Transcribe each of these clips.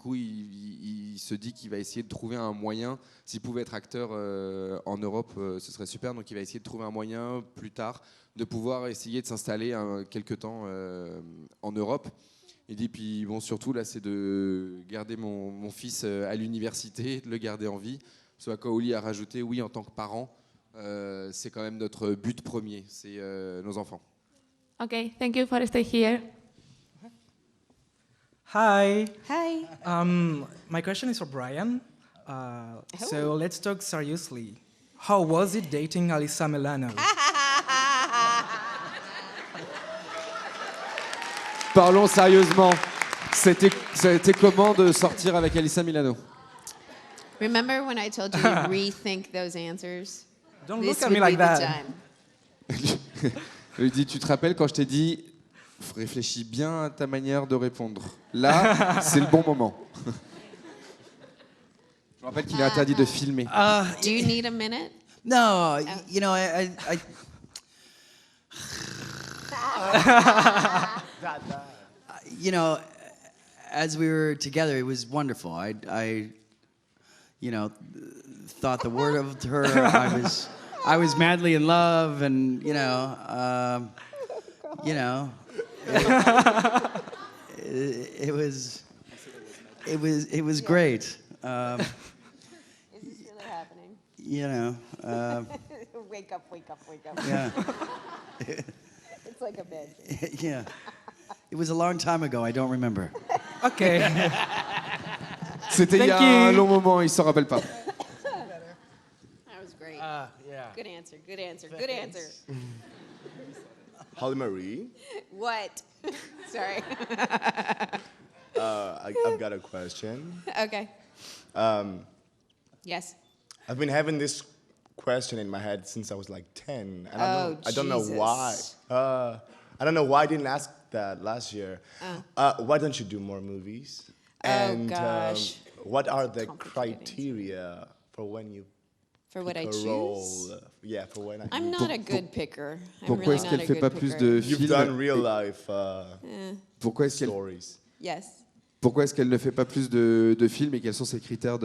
coup, il se dit qu'il va essayer de trouver un moyen. S'il pouvait être acteur en Europe, ce serait super. Donc, il va essayer de trouver un moyen plus tard de pouvoir essayer de s'installer quelque temps en Europe. Il dit, puis bon, surtout, là, c'est de garder mon fils à l'université, de le garder en vie. Ce à quoi Oli a rajouté, oui, en tant que parent, c'est quand même notre but premier, c'est nos enfants. Okay, thank you for staying here. Hi. Hi. My question is for Brian. So let's talk seriously. How was it dating Alyssa Milano? Parlons sérieusement. Ça a été comment de sortir avec Alyssa Milano? Remember when I told you to rethink those answers? Don't This look at me would be like the that. time. Je lui dis, tu te rappelles quand je t'ai dit, réfléchis bien à ta manière de répondre. Là, c'est le bon moment. Je me rappelle qu'il est interdit de filmer. Do you need a minute? No, you know, you know, as we were together, it was wonderful. I you know, thought the word of her. I was madly in love, and you know, it was great. Is this really happening? You know, Wake up, wake up, wake up. yeah, It's like a bed. yeah. It was a long time ago. I don't remember. Okay. C'était il y a un long moment, il s'en rappelle pas. That was great. Yeah. Good answer, good answer, good answer. Holly Marie, What? Sorry. I've got a question. Okay. Yes. I've been having this question in my head since I was like 10, and Oh, I don't know why. Jesus. I don't know why I didn't ask that last year. Why don't you do more movies? And gosh. what are the Complicated criteria for when you For what I pick a choose? role? Yeah, for when I. I'm not a good picker. I'm Pourquoi really est-ce not qu'elle a fait good pas plus picker. de You've films done real life Pourquoi est-ce qu'elle stories. Yes. Pourquoi est-ce qu'elle ne fait pas plus de films et quels sont ses critères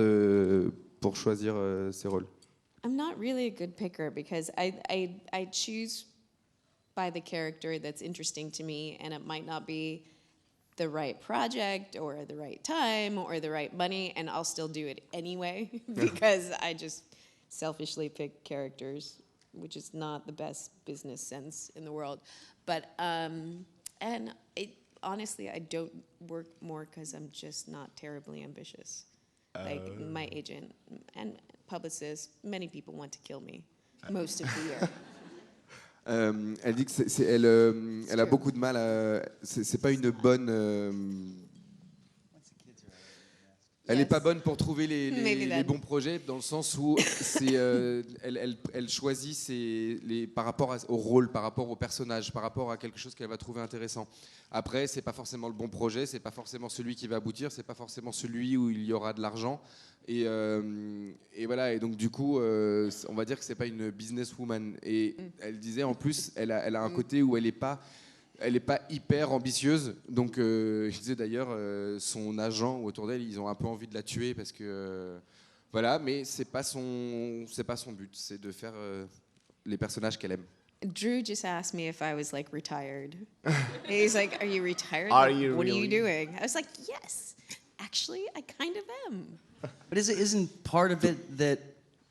pour choisir ses rôles? I'm not really a good picker because I choose by the character that's interesting to me, and it might not be the right project or the right time or the right money, and I'll still do it anyway because I just selfishly pick characters, which is not the best business sense in the world. But and honestly, I don't work more because I'm just not terribly ambitious. Like my agent and publicist, many people want to kill me most of the year. Elle dit que elle a beaucoup de mal à. C'est pas une bonne. Elle n'est Yes. pas bonne pour trouver Maybe les then. bons projets, dans le sens où elle choisit par rapport au rôle, par rapport au personnage, par rapport à quelque chose qu'elle va trouver intéressant. Après, c'est pas forcément le bon projet, c'est pas forcément celui qui va aboutir, c'est pas forcément celui où il y aura de l'argent. Et voilà. Et donc du coup, on va dire que c'est pas une businesswoman. Et elle disait en plus, elle a un côté où elle est pas hyper ambitieuse. Donc, je disais d'ailleurs, son agent autour d'elle, ils ont un peu envie de la tuer parce que voilà. Mais c'est pas son but, c'est de faire les personnages qu'elle aime. Drew just asked me if I was like retired. He's like, "Are you retired? Are Like, you what are you really?" doing?" I was like, "Yes, actually, I kind of am." But isn't part of it that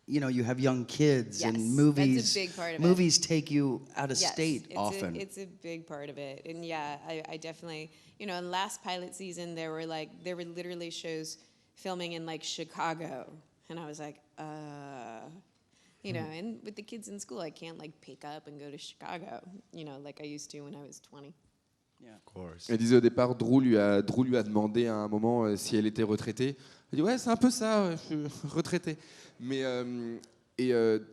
you know you have young kids Yes, and that's a movies? big part of it. Movies take you out of Yes, state it's often. it's a big part of it, and yeah, I definitely, you know, in last pilot season there were literally shows filming in like Chicago, and I was like, you know, and with the kids in school, I can't like pick up and go to Chicago, you know, like I used to when I was 20. Of course. Elle disait au départ, Drew lui a demandé à un moment si elle était retraitée. Elle dit ouais, c'est un peu ça, ouais, je suis retraitée. Mais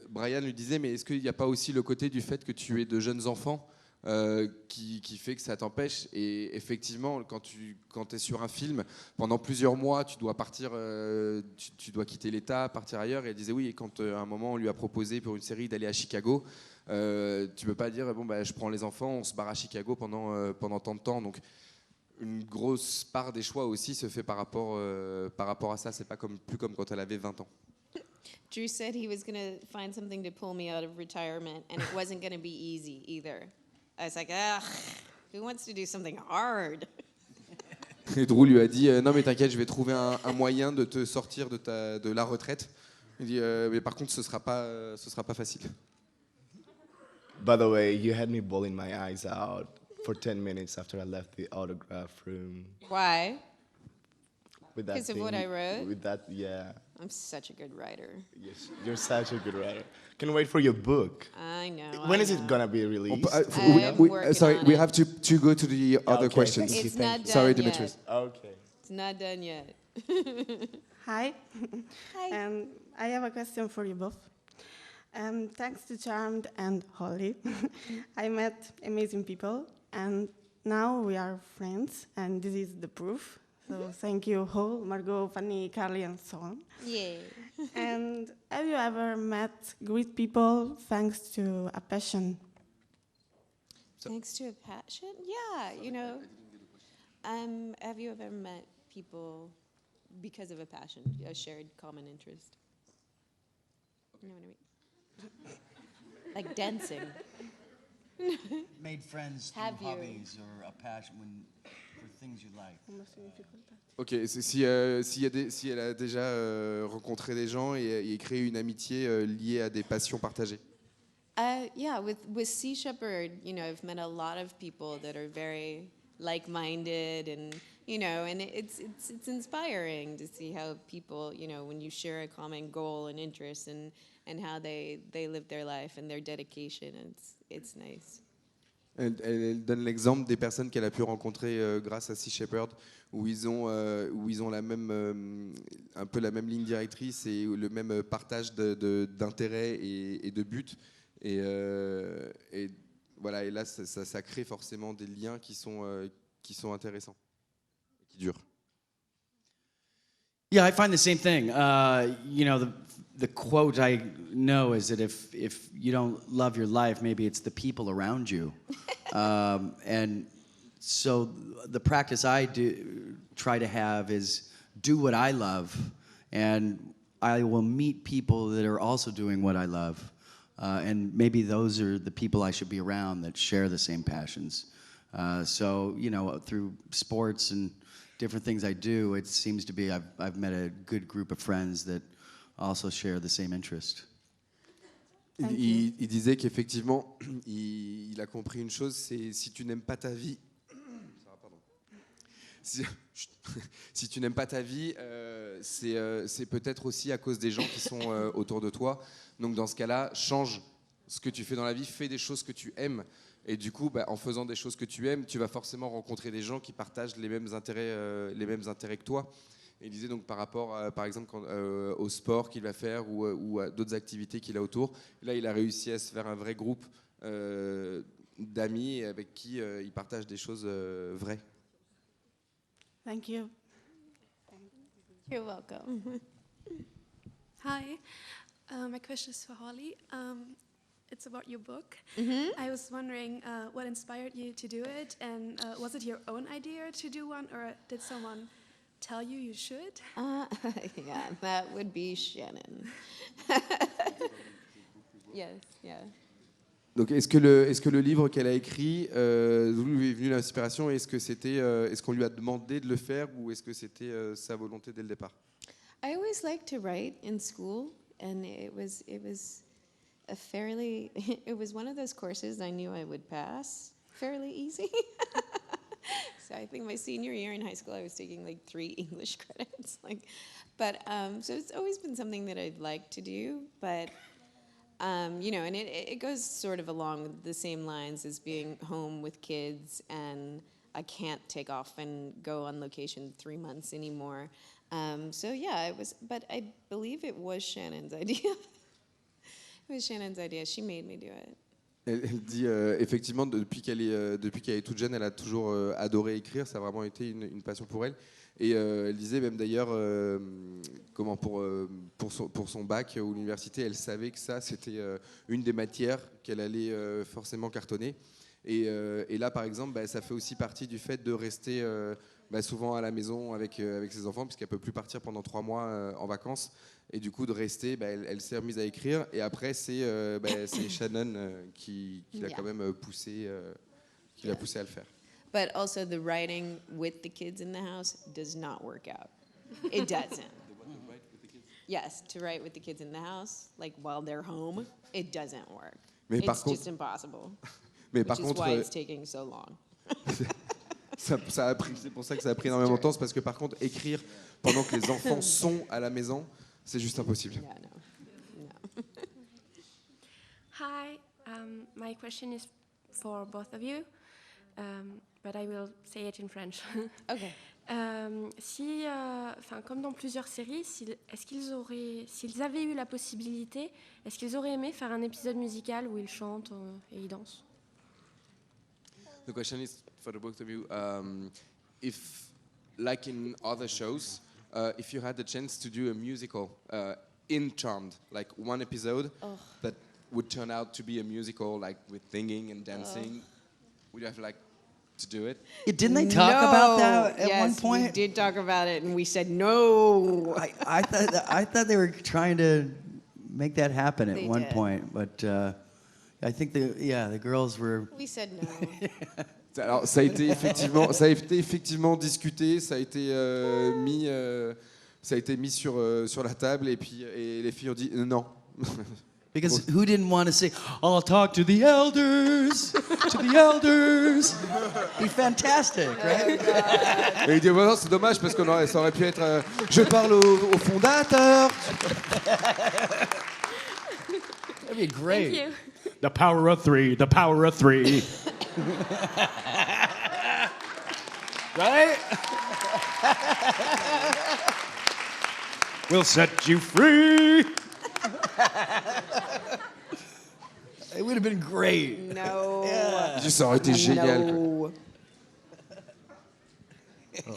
Brian lui disait, mais est-ce qu'il n'y a pas aussi le côté du fait que tu aies de jeunes enfants qui fait que ça t'empêche? Et effectivement, quand tu es sur un film, pendant plusieurs mois, tu dois partir, tu dois quitter l'État, partir ailleurs. Et elle disait oui, et quand à un moment on lui a proposé pour une série d'aller à Chicago, tu peux pas dire bon bah je prends les enfants, on se barre à Chicago pendant tant de temps. Donc une grosse part des choix aussi se fait par rapport à ça. C'est pas plus comme quand elle avait 20 ans. Drew said he was going to find something to pull me out of retirement, and it wasn't going to be easy either. I was like, ugh, who wants to do something hard? Et Drew lui a dit non mais t'inquiète, je vais trouver un moyen de te sortir de la retraite. Il dit mais par contre ce sera pas facile. By the way, you had me bawling my eyes out for 10 minutes after I left the autograph room. Why? With that Because of thing, what I wrote? With that, yeah. I'm such a good writer. Yes, you're such a good writer. Can wait for your book. I know. When I is it know. gonna be released? I'm working Sorry, on we it. have to go to the other Okay, questions. thank you. It's not done Sorry, yet. Demetrius. Okay. It's not done yet. Hi. Hi. I have a question for you both. Thanks to Charmed and Holly, I met amazing people, and now we are friends, and this is the proof. So thank you, Hall, Margot, Fanny, Carly, and so on. Yeah. And have you ever met great people thanks to a passion? Thanks to a passion? Yeah, you know. Have you ever met people because of a passion, a shared common interest? You know what I mean? Like dancing. Made friends Have through you? hobbies or a passion for things you like. Ok, si elle a déjà rencontré des gens et créé une amitié liée à des passions partagées. Yeah, with Sea Shepherd, you know, I've met a lot of people that are very like-minded, and you know, and it's inspiring to see how people, you know, when you share a common goal and interest, and how they live their life and their dedication, it's nice. Elle donne l'exemple des personnes qu'elle a pu rencontrer grâce à Sea Shepherd, où ils ont la même, un peu la même ligne directrice et le même partage d'intérêts et de buts. Et voilà, et là, ça crée forcément des liens qui sont intéressants, qui durent. Yeah, I find the same thing. You know, the quote I know is that if you don't love your life, maybe it's the people around you. And so the practice I try to have is do what I love, and I will meet people that are also doing what I love. And maybe those are the people I should be around that share the same passions. So, you know, through sports and different things I do, it seems to be I've met a good group of friends that also share the same interest. Il disait qu'effectivement, il a compris une chose, c'est si tu n'aimes pas ta vie, si tu n'aimes pas ta vie, c'est peut-être aussi à cause des gens qui sont autour de toi. Donc dans ce cas-là, change ce que tu fais dans la vie, fais des choses que tu aimes. Et du coup, en faisant des choses que tu aimes, tu vas forcément rencontrer des gens qui partagent les mêmes intérêts que toi. Et il disait donc par rapport, par exemple, au sport qu'il va faire ou à d'autres activités qu'il a autour. Là, il a réussi à se faire un vrai groupe d'amis avec qui il partage des choses vraies. Thank you. You're welcome. Hi, my question is for Holly. It's about your book. I was wondering what inspired you to do it, and was it your own idea to do one, or did someone tell you should? Yeah, that would be Shannon. Yes, yeah. Donc, est-ce que le livre qu'elle a écrit, d'où lui est venue l'inspiration? Est-ce qu'on lui a demandé de le faire, ou est-ce que c'était sa volonté dès le départ? I always liked to write in school, and it was a fairly it was one of those courses I knew I would pass fairly easy. So I think my senior year in high school, I was taking like 3 English credits, so it's always been something that I'd like to do, but. You know, and it goes sort of along the same lines as being home with kids, and I can't take off and go on location 3 months anymore. So yeah, but I believe it was Shannon's idea. It was Shannon's idea. She made me do it. Elle dit effectivement, depuis qu'elle est toute jeune, elle a toujours adoré écrire. Ça a vraiment été une passion pour elle. Et elle disait même d'ailleurs, pour son bac ou l'université, elle savait que ça, c'était une des matières qu'elle allait forcément cartonner. Et là, par exemple, bah, ça fait aussi partie du fait de rester souvent à la maison avec ses enfants, puisqu'elle ne peut plus partir pendant 3 mois en vacances. Et du coup, de rester, elle s'est remise à écrire. Et après, c'est Shannon qui l'a quand même poussé, qui l'a poussé à le faire. But also the writing with the kids in the house does not work out. It doesn't. Yes, to write with the kids in the house, like while they're home, it doesn't work. Mais par It's contre- just impossible. Mais Which par is contre, why it's taking so long. ça a pris, c'est pour ça que ça a pris énormément de temps, c'est parce que par contre, écrire pendant que les enfants sont à la maison, c'est juste impossible. Yeah, no. Hi, my question is for both of you, but I will say it in French. Okay. Comme dans plusieurs séries, s'ils avaient eu la possibilité, est-ce qu'ils auraient aimé faire un épisode musical où ils chantent et ils dansent? The question is for the both of you. If, like in other shows, if you had the chance to do a musical in Charmed, like one episode that would turn out to be a musical, like with singing and dancing, would you have liked to do it? Yeah, didn't they talk about that at yes, one point? we did talk about it, and we said no. I thought they were trying to make that happen at They one did. point, but I think the girls were. We said no. Alors, ça a été effectivement discuté, ça a été mis sur la table, et les filles ont dit non. Because who didn't want to say, I'll talk to the elders, to the elders. Be fantastic, right? Et il dit non, c'est dommage parce que ça aurait pu être je parle au fondateur. That'd be great. Thank you. The power of three, the power of three. Right? We'll set you free. It would have been great. No. Ça aurait été génial. quoi. No.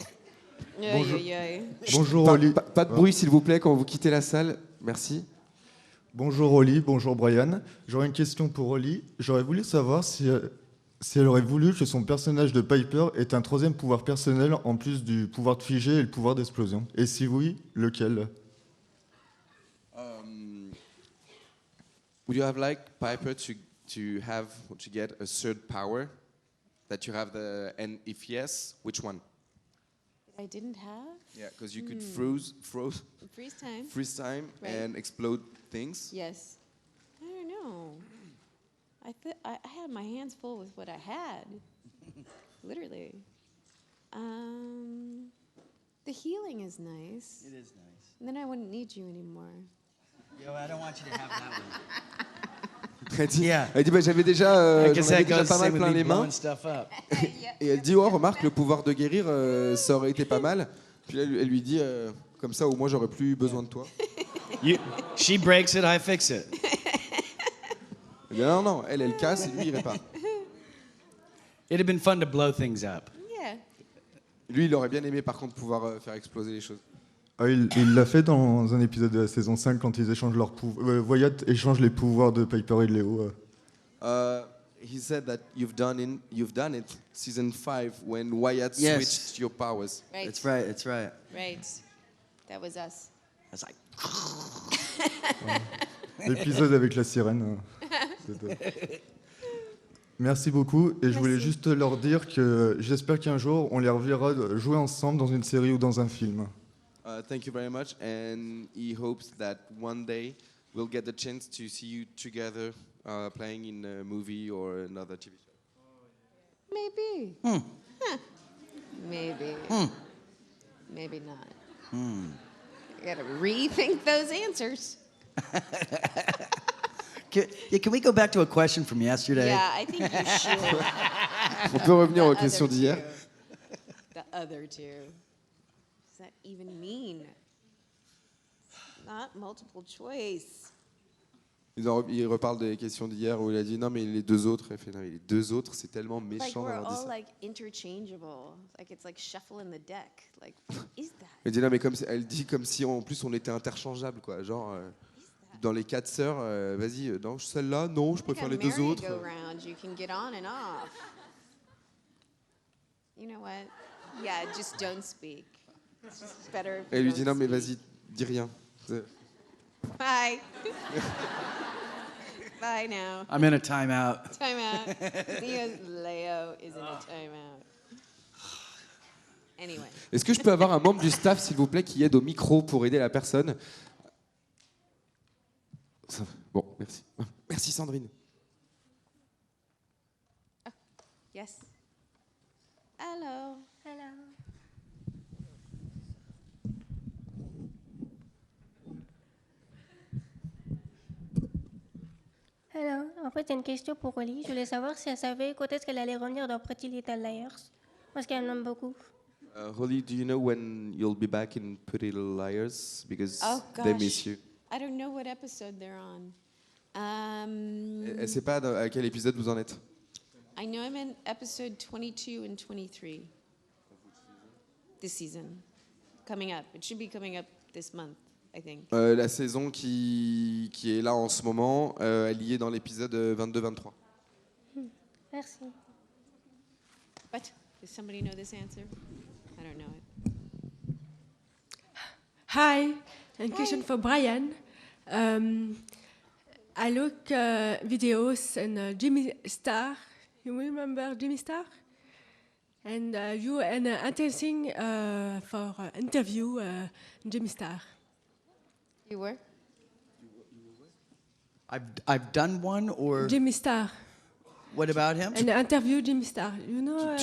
Bonjour. Aïe, aïe, aïe. Bonjour Oli. Pas de bruit s'il vous plaît quand vous quittez la salle. Merci. Bonjour Oli, bonjour Brian. J'aurais une question pour Oli. J'aurais voulu savoir si elle aurait voulu que son personnage de Piper ait un troisième pouvoir personnel en plus du pouvoir de figé et le pouvoir d'explosion. Et si oui, lequel? Would you have liked Piper to get a third power that you have and if yes, which one? I didn't have Yeah, because you could freeze freeze time. Right. and explode things. Yes. I don't know. I had my hands full with what I had. Literally. The healing is nice. It is nice. And then I wouldn't need you anymore. Yo, I don't want you to have that one. Elle dit bah, j'avais déjà, I j'en guess avais that déjà goes pas mal same with plein me les mains. blowing stuff up. Et elle dit oh remarque le pouvoir de guérir ça aurait été pas mal. Puis là elle lui dit comme ça au moins j'aurais plus besoin de toi. She breaks it, I fix it. Elle dit, non elle casse et lui il répare. It'd have been fun to blow things up. Yeah. Lui il aurait bien aimé par contre pouvoir faire exploser les choses. Ah, il l'a fait dans un épisode de la saison 5 quand ils échangent leurs pouvoirs. Wyatt échange les pouvoirs de Piper et de Léo. He said that you've done it season 5 when Wyatt Yes. switched your powers. Right. That's right, that's right. Right. That was us. I was like, L'épisode avec la sirène. C'était- Merci beaucoup. Et je voulais juste leur dire que j'espère qu'un jour, on les reverra jouer ensemble dans une série ou dans un film. Thank you very much, and he hopes that one day we'll get the chance to see you together playing in a movie or another TV show. Maybe. Huh. Maybe. Maybe not. I gotta rethink those answers. Can we go back to a question from yesterday? Yeah, I think you should. On peut revenir aux The questions other d'hier. two. The other two. What does that even mean? Not multiple choice. Il reparle des questions d'hier où il a dit non mais les deux autres. Il fait non mais les deux autres c'est tellement Like méchant we're d'avoir dit all ça. like interchangeable. Like it's like shuffling the deck. Like what is that? Elle dit non mais elle dit comme si en plus on était interchangeables quoi. Genre dans les 4 sœurs, vas-y, non, celle-là, non, je préfère les 2 autres. Merry-go-round, you can get on and off. You know what? Yeah, just don't speak. It's just better if Et elle you lui dit don't non, mais speak. vas-y, dis rien. Bye. Bye now. I'm in a timeout. Time out. Leo is in a timeout. Anyway. Est-ce que je peux avoir un membre du staff, s'il vous plaît, qui aide au micro pour aider la personne? Bon, merci. Merci Sandrine. Yes. Hello. Hello. Hello. En fait, c'est une question pour Oli. Je voulais savoir si elle savait quand est-ce qu'elle allait revenir dans Pretty Little Liars. Parce qu'elle en aime beaucoup. Holly, do you know when you'll be back in Pretty Little Liars? Because Oh they gosh. miss you. I don't know what episode they're on. Elle ne sait pas à quel épisode vous en êtes. I know I'm in episode 22 and 23 this season. Coming up. It should be coming up this month, I think. La saison qui est là en ce moment, elle y est dans l'épisode 22-23. Merci. What? Does somebody know this answer? I don't know it. Hi, a question for Brian. I look videos and Jimmy Star. You remember Jimmy Star? And you and interesting for interview Jimmy Star. You were? I've done one or Jimmy Star. what about him? And interview Jimmy Star. You know.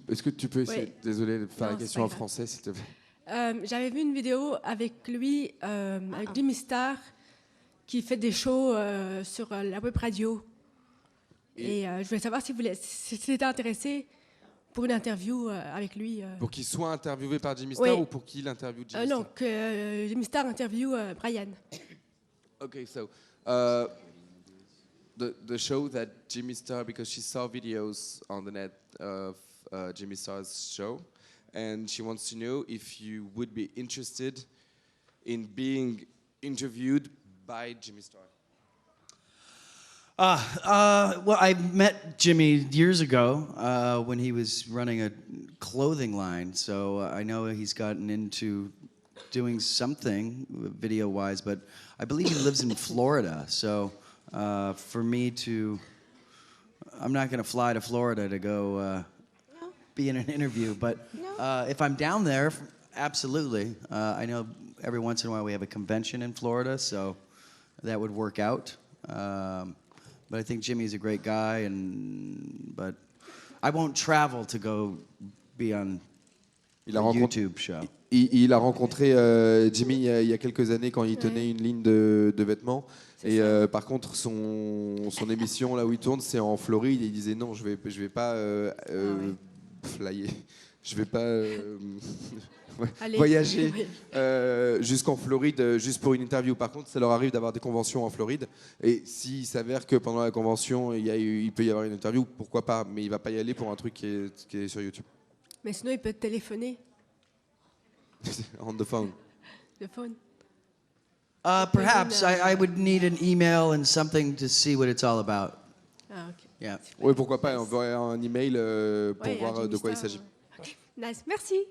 Est-ce que tu peux essayer, Oui. désolé, de faire Non, la c'est question pas en grave. français, s'il te plaît. J'avais vu une vidéo avec lui, avec Jimmy Star, qui fait des shows sur la web radio. Et je voulais savoir si vous étiez intéressé pour une interview avec lui. Pour qu'il soit interviewé par Jimmy Star Oui. ou pour qu'il interviewe Jimmy Non, Star? que Jimmy Star interview Brian. Okay, so the show that Jimmy Star, because she saw videos on the net of Jimmy Star's show, and she wants to know if you would be interested in being interviewed by Jimmy Star. Well, I met Jimmy years ago when he was running a clothing line, so I know he's gotten into doing something video-wise, but I believe he lives in Florida, so for me to... I'm not going to fly to Florida to go be in an interview, but if I'm down there, absolutely. I know every once in a while we have a convention in Florida, so that would work out. But I think Jimmy's a great guy, but I won't travel to go be on a YouTube show. Il a rencontré Jimmy il y a quelques années quand il tenait une ligne de vêtements. Et par contre, son émission là où il tourne, c'est en Floride. Et il disait non, je vais pas flyer, je vais pas voyager jusqu'en Floride juste pour une interview. Par contre, ça leur arrive d'avoir des conventions en Floride. Et s'il s'avère que pendant la convention, il peut y avoir une interview, pourquoi pas. Mais il va pas y aller pour un truc qui est sur YouTube. Mais sinon, il peut te téléphoner. On the phone. Le phone. Perhaps I would need an email and something to see what it's all about. Ah, ok. Yeah. Oui, pourquoi pas. On envoie un email pour Ouais, voir à de quoi il Jimmy s'agit. Star, ok. Nice, merci.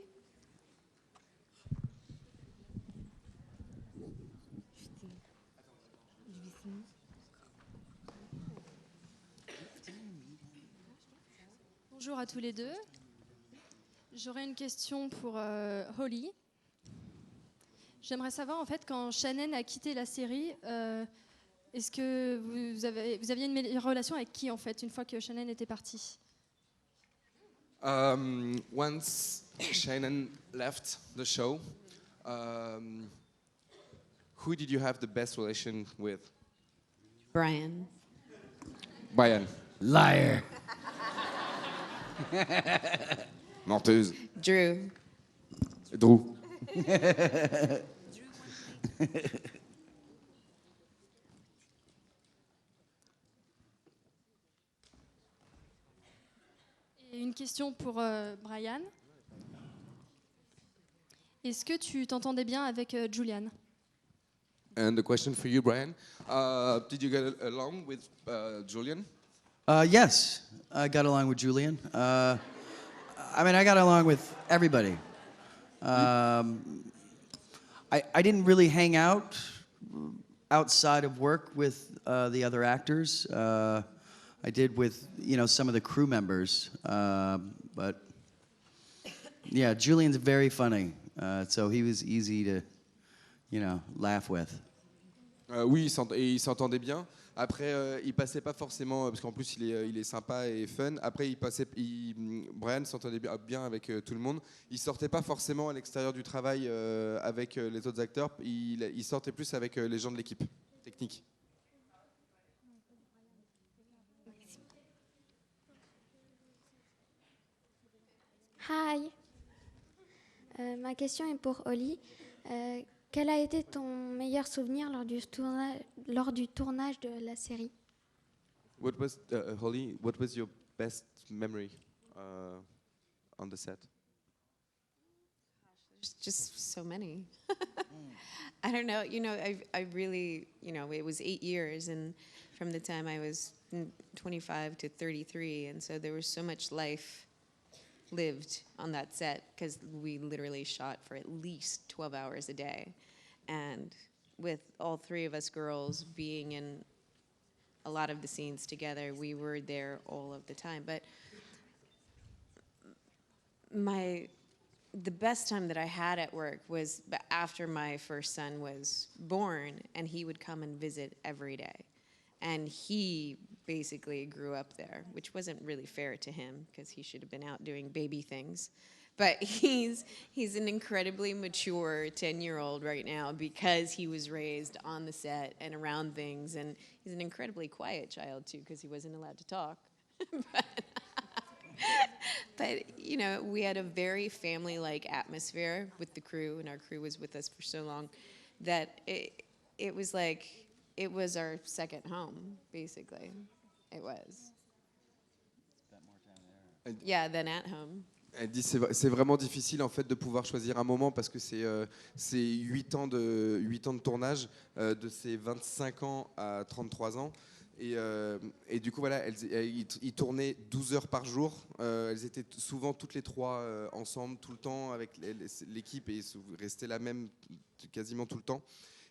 Bonjour à tous les deux. J'aurais une question pour Holly. J'aimerais savoir, en fait, quand Shannon a quitté la série, est-ce que vous aviez une meilleure relation avec qui, en fait, une fois que Shannon était partie? Once Shannon left the show, who did you have the best relation with? Brian. Brian. Liar. Menteuse. Drew. Drew. Et une question pour Brian. Est-ce que tu t'entendais bien avec Julian? And the question for you, Brian, did you get along with Julian? Yes, I got along with Julian. I mean, I got along with everybody. I didn't really hang out outside of work with the other actors. I did with, you know, some of the crew members. But yeah, Julian's very funny. So he was easy to, you know, laugh with. Oui, il s'entendait bien. Après, il passait pas forcément, parce qu'en plus il est sympa et fun. Après, Brian s'entendait bien avec tout le monde. Il sortait pas forcément à l'extérieur du travail avec les autres acteurs. Il sortait plus avec les gens de l'équipe technique. Hi. Ma question est pour Oli. Quel a été ton meilleur souvenir lors du tournage de la série? What was Holly? What was your best memory on the set? There's just so many. I don't know. You know, I really, you know, it was 8 years, and from the time I was 25 to 33, and so there was so much life lived on that set because we literally shot for at least 12 hours a day. And with all three of us girls being in a lot of the scenes together, we were there all of the time. But the best time that I had at work was after my first son was born, and he would come and visit every day. And he basically grew up there, which wasn't really fair to him because he should have been out doing baby things. But he's an incredibly mature 10-year-old right now because he was raised on the set and around things. And he's an incredibly quiet child, too, because he wasn't allowed to talk. But, you know, we had a very family-like atmosphere with the crew, and our crew was with us for so long that it was like, it was our second home, basically. It was. Yeah, than at home. Elle dit c'est vraiment difficile en fait de pouvoir choisir un moment parce que c'est 8 ans de tournage de ses 25 ans à 33 ans et du coup voilà ils tournaient 12 heures par jour, elles étaient souvent toutes les trois ensemble tout le temps avec l'équipe et restaient la même quasiment tout le temps.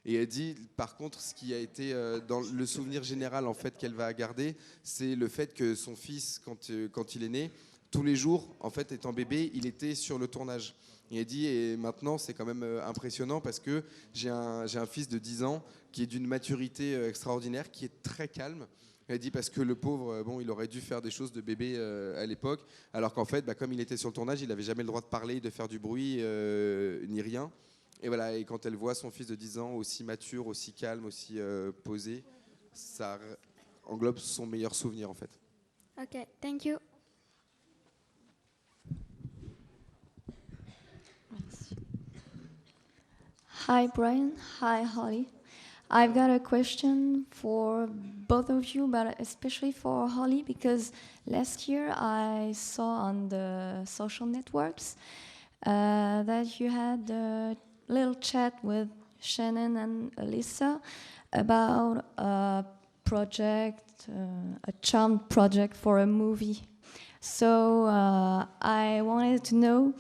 Et elle dit, par contre, ce qui a été dans le souvenir général en fait qu'elle va garder, c'est le fait que son fils, quand il est né, tous les jours, en fait, étant bébé, il était sur le tournage. Et elle dit, et maintenant, c'est quand même impressionnant parce que j'ai un fils de 10 ans qui est d'une maturité extraordinaire, qui est très calme. Elle dit parce que le pauvre, bon, il aurait dû faire des choses de bébé à l'époque, alors qu'en fait, comme il était sur le tournage, il n'avait jamais le droit de parler, de faire du bruit, ni rien. Et voilà, et quand elle voit son fils de 10 ans aussi mature, aussi calme, aussi posé, ça englobe son meilleur souvenir en fait. Ok, thank you. Hi Brian, hi Holly. I've got a question for both of you, but especially for Holly, because last year I saw on the social networks that you had a little chat with Shannon and Alyssa about a project, a charmed project for a movie. So I wanted to know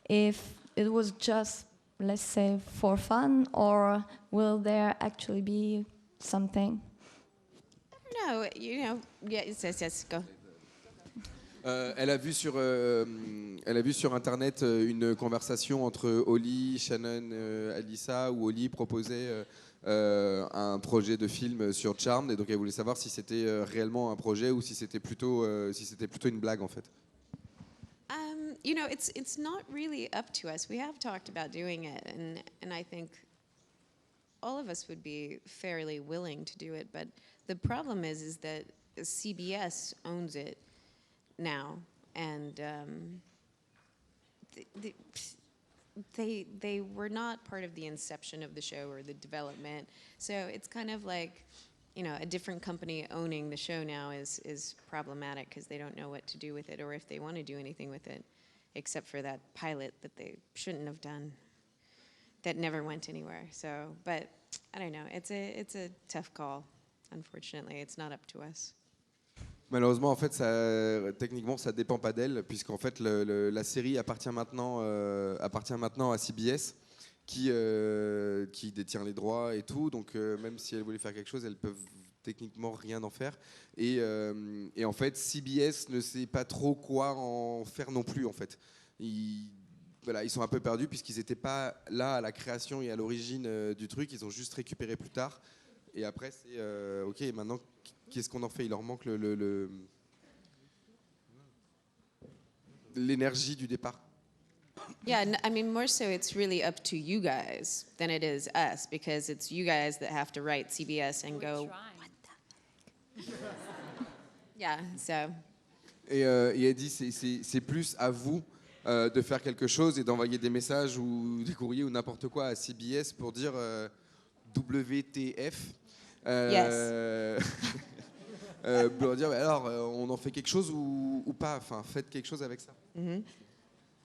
if it was just, let's say, for fun, or will there actually be something? No, you know, yes, go. Elle a vu sur Internet une conversation entre Oli, Shannon, Alyssa, où Oli proposait un projet de film sur Charmed, et donc elle voulait savoir si c'était réellement un projet ou si c'était plutôt une blague en fait. You know, it's not really up to us. We have talked about doing it, and I think all of us would be fairly willing to do it. But the problem is that CBS owns it now, and they were not part of the inception of the show or the development. So it's kind of like, you know, a different company owning the show now is problematic because they don't know what to do with it or if they want to do anything with it, except for that pilot that they shouldn't have done. that never went anywhere. So, but I don't know. It's a tough call. Unfortunately, it's not up to us. Malheureusement, en fait, techniquement, ça dépend pas d'elle, puisqu'en fait, la série appartient maintenant à CBS, qui détient les droits et tout. Donc, même si elles voulaient faire quelque chose, elles peuvent techniquement rien en faire. Et en fait, CBS ne sait pas trop quoi en faire non plus. En fait, ils sont un peu perdus puisqu'ils n'étaient pas là à la création et à l'origine du truc. Ils ont juste récupéré plus tard. Et après, c'est ok. Maintenant, qu'est-ce qu'on en fait? Il leur manque l'énergie du départ. Yeah, I mean, more so it's really up to you guys than it is us, because it's you guys that have to write CBS and go, what the heck? Yeah, so. Et elle dit, c'est plus à vous de faire quelque chose et d'envoyer des messages ou des courriers ou n'importe quoi à CBS pour dire WTF. Pour dire, alors, on en fait quelque chose ou pas? Enfin, faites quelque chose avec ça.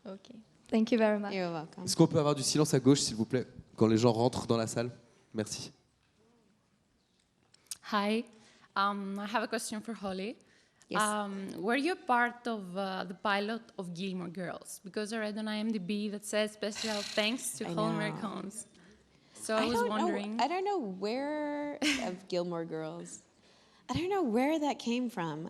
Ok. Thank you very much. You're welcome. Est-ce qu'on peut avoir du silence à gauche, s'il vous plaît, quand les gens rentrent dans la salle? Merci. Hi, I have a question for Holly. Yes. Were you part of the pilot of Gilmore Girls? Because I read on IMDb that says special thanks to Holly Combs. So I was wondering. I don't know where of Gilmore Girls. I don't know where that came from.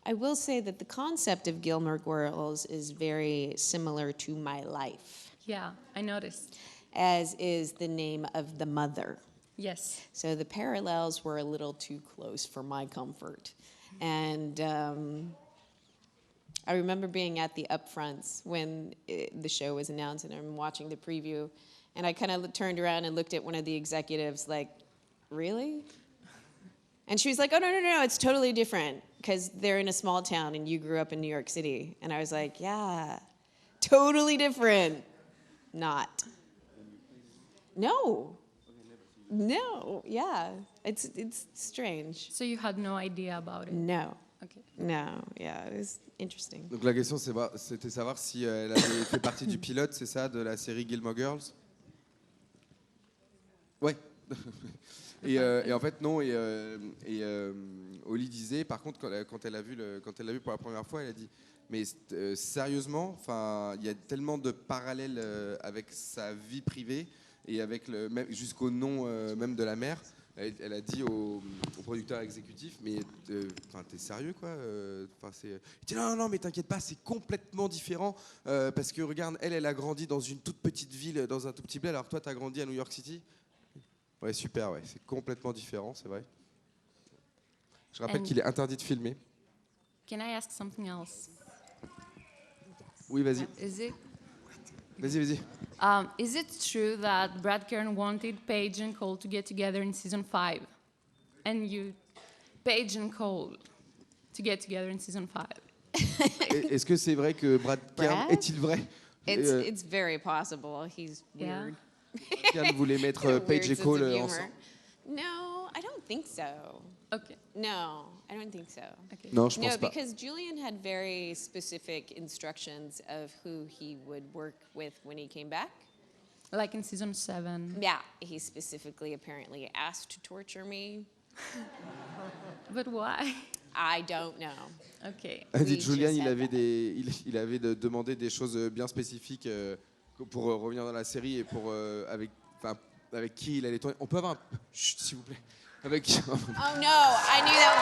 I will say that the concept of Gilmore Girls is very similar to my life. Yeah, I noticed. As is the name of the mother. Yes. So the parallels were a little too close for my comfort. And I remember being at the upfronts when the show was announced, and I'm watching the preview, and I kind of turned around and looked at one of the executives like, really? And she was like, oh, no, it's totally different, because they're in a small town and you grew up in New York City. And I was like, yeah, totally different. Not. No, yeah, it's strange. So you had no idea about it? No. Okay. No, yeah, it was interesting. Donc la question, c'était savoir si elle avait fait partie du pilote, c'est ça, de la série Gilmore Girls? Ouais. Et en fait non, Holly disait par contre quand elle l'a vu pour la première fois, elle a dit mais sérieusement, enfin il y a tellement de parallèles avec sa vie privée et avec même jusqu'au nom même de la mère. Elle a dit au producteur exécutif, mais t'es sérieux quoi? Il dit non mais t'inquiète pas, c'est complètement différent parce que regarde, elle a grandi dans une toute petite ville, dans un tout petit bled, alors toi t'as grandi à New York City. Ouais, super, ouais. C'est complètement différent, c'est vrai. Je rappelle qu'il est interdit de filmer. Can I ask something else? Oui, vas-y. Vas-y. Is it true that Brad Kern wanted Paige and Cole to get together in season 5? And you, Paige and Cole, to get together in season 5? Est-ce que c'est vrai que Brad Kern est-il vrai? It's very possible. He's weird. Kern voulait mettre Paige et Cole ensemble. No, I don't think so. Okay. No, I don't think so. Okay. Non, je pense No, pas. because Julian had very specific instructions of who he would work with when he came back. Like in season 7. Yeah, he specifically apparently asked to torture me. But why? I don't know. Okay. Elle dit Julian, il avait demandé des choses bien spécifiques pour revenir dans la série et pour avec qui il allait tourner. On peut avoir un chut, s'il vous plaît. Avec qui? Oh no, I knew that.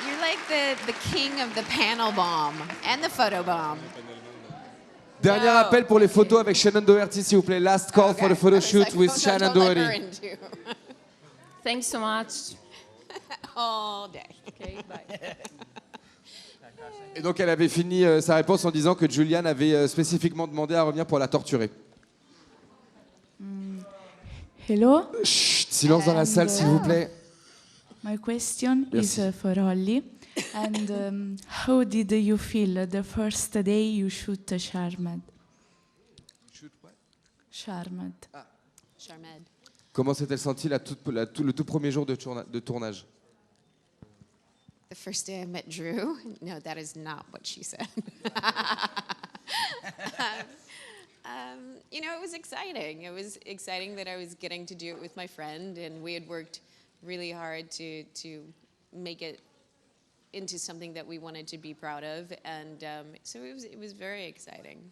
You're like the king of the panel bomb and the photo bomb. Dernier appel pour les photos avec Shannon Doherty, s'il vous plaît. Last call for the photo shoot with Shannon Doherty. Thanks so much. All day. Okay, bye. Et donc elle avait fini sa réponse en disant que Julian avait spécifiquement demandé à revenir pour la torturer. Hello. Chut, silence dans la salle, s'il vous plaît. My question Merci. is for Holly. And how did you feel the first day you shoot Charmed? Shoot what? Charmed. Charmed. Comment s'est-elle sentie le tout premier jour de tournage? The first day I met Drew. No, that is not what she said. You know, it was exciting. It was exciting that I was getting to do it with my friend, and we had worked really hard to make it into something that we wanted to be proud of, and so it was very exciting.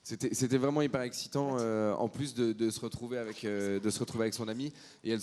C'était vraiment hyper excitant, en plus de se retrouver avec son ami. Et